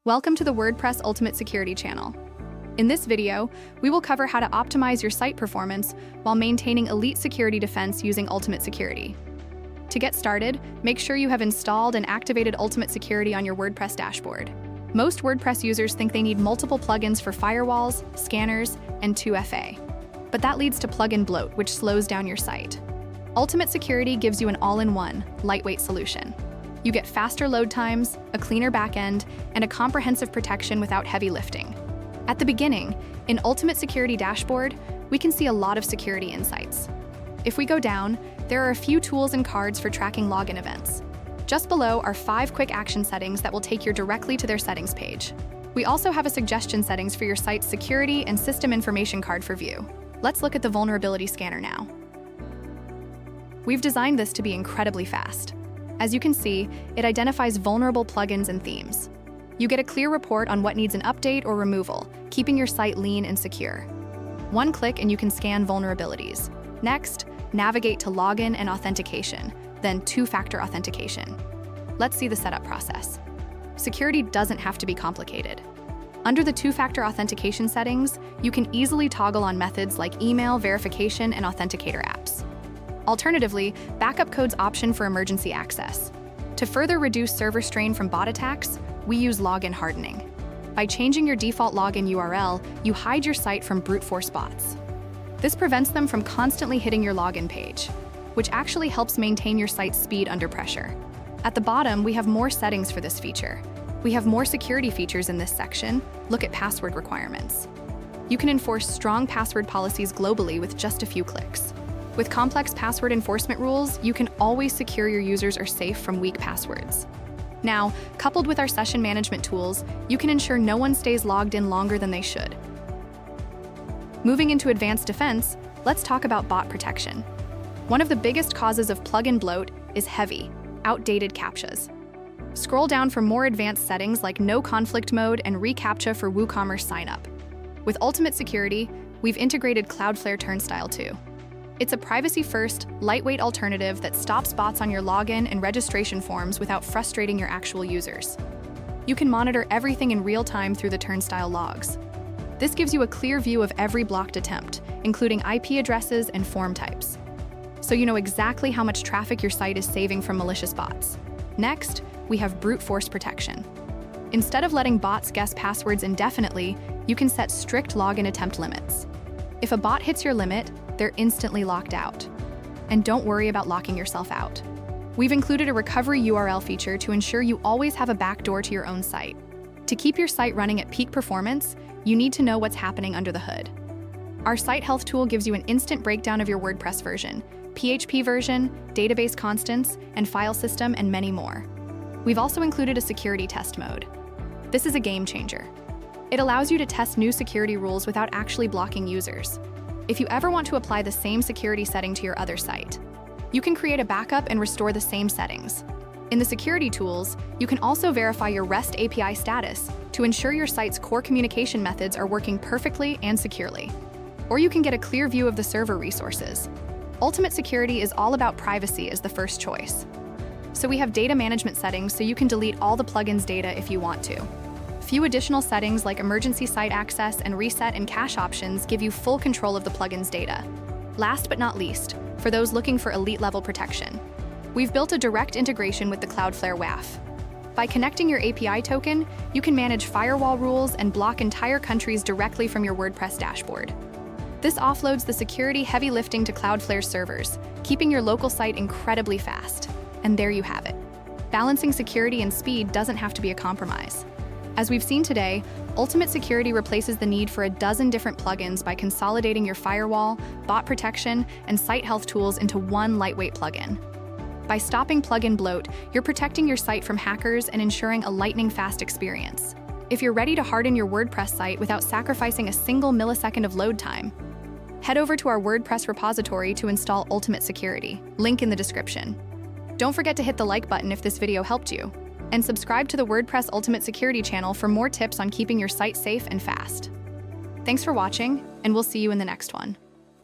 Welcome to the WordPress Ultimate Security channel. In this video, we will cover how to optimize your site performance while maintaining elite security defense using Ultimate Security. To get started, make sure you have installed and activated Ultimate Security on your WordPress dashboard. Most WordPress users think they need multiple plugins for firewalls, scanners, and 2FA. But that leads to plugin bloat, which slows down your site. Ultimate Security gives you an all-in-one, lightweight solution. You get faster load times, a cleaner backend, and a comprehensive protection without heavy lifting. At the beginning, in Ultimate Security Dashboard, we can see a lot of security insights. If we go down, there are a few tools and cards for tracking login events. Just below are 5 quick action settings that will take you directly to their settings page. We also have a suggestion settings for your site's security and system information card for view. Let's look at the vulnerability scanner now. We've designed this to be incredibly fast. As you can see, it identifies vulnerable plugins and themes. You get a clear report on what needs an update or removal, keeping your site lean and secure. One click and you can scan vulnerabilities. Next, navigate to login and authentication, then two-factor authentication. Let's see the setup process. Security doesn't have to be complicated. Under the two-factor authentication settings, you can easily toggle on methods like email, verification, and authenticator apps. Alternatively, backup code's option for emergency access. To further reduce server strain from bot attacks, we use login hardening. By changing your default login URL, you hide your site from brute force bots. This prevents them from constantly hitting your login page, which actually helps maintain your site's speed under pressure. At the bottom, we have more settings for this feature. We have more security features in this section. Look at password requirements. You can enforce strong password policies globally with just a few clicks. With complex password enforcement rules, you can always secure your users are safe from weak passwords. Now, coupled with our session management tools, you can ensure no one stays logged in longer than they should. Moving into advanced defense, let's talk about bot protection. One of the biggest causes of plugin bloat is heavy, outdated CAPTCHAs. Scroll down for more advanced settings like no conflict mode and reCAPTCHA for WooCommerce signup. With Ultimate Security, we've integrated Cloudflare Turnstile too. It's a privacy-first, lightweight alternative that stops bots on your login and registration forms without frustrating your actual users. You can monitor everything in real time through the Turnstile logs. This gives you a clear view of every blocked attempt, including IP addresses and form types. So you know exactly how much traffic your site is saving from malicious bots. Next, we have brute force protection. Instead of letting bots guess passwords indefinitely, you can set strict login attempt limits. If a bot hits your limit, they're instantly locked out. And don't worry about locking yourself out. We've included a recovery URL feature to ensure you always have a backdoor to your own site. To keep your site running at peak performance, you need to know what's happening under the hood. Our site health tool gives you an instant breakdown of your WordPress version, PHP version, database constants, and file system, and many more. We've also included a security test mode. This is a game changer. It allows you to test new security rules without actually blocking users. If you ever want to apply the same security setting to your other site, you can create a backup and restore the same settings. In the security tools, you can also verify your REST API status to ensure your site's core communication methods are working perfectly and securely. Or you can get a clear view of the server resources. Ultimate Security is all about privacy as the first choice. So we have data management settings so you can delete all the plugins data if you want to. Few additional settings like emergency site access and reset and cache options give you full control of the plugin's data. Last but not least, for those looking for elite-level protection, we've built a direct integration with the Cloudflare WAF. By connecting your API token, you can manage firewall rules and block entire countries directly from your WordPress dashboard. This offloads the security heavy lifting to Cloudflare servers, keeping your local site incredibly fast. And there you have it. Balancing security and speed doesn't have to be a compromise. As we've seen today, Ultimate Security replaces the need for a dozen different plugins by consolidating your firewall, bot protection, and site health tools into one lightweight plugin. By stopping plugin bloat, you're protecting your site from hackers and ensuring a lightning-fast experience. If you're ready to harden your WordPress site without sacrificing a single millisecond of load time, head over to our WordPress repository to install Ultimate Security, link in the description. Don't forget to hit the like button if this video helped you. And subscribe to the WordPress Ultimate Security channel for more tips on keeping your site safe and fast. Thanks for watching, and we'll see you in the next one.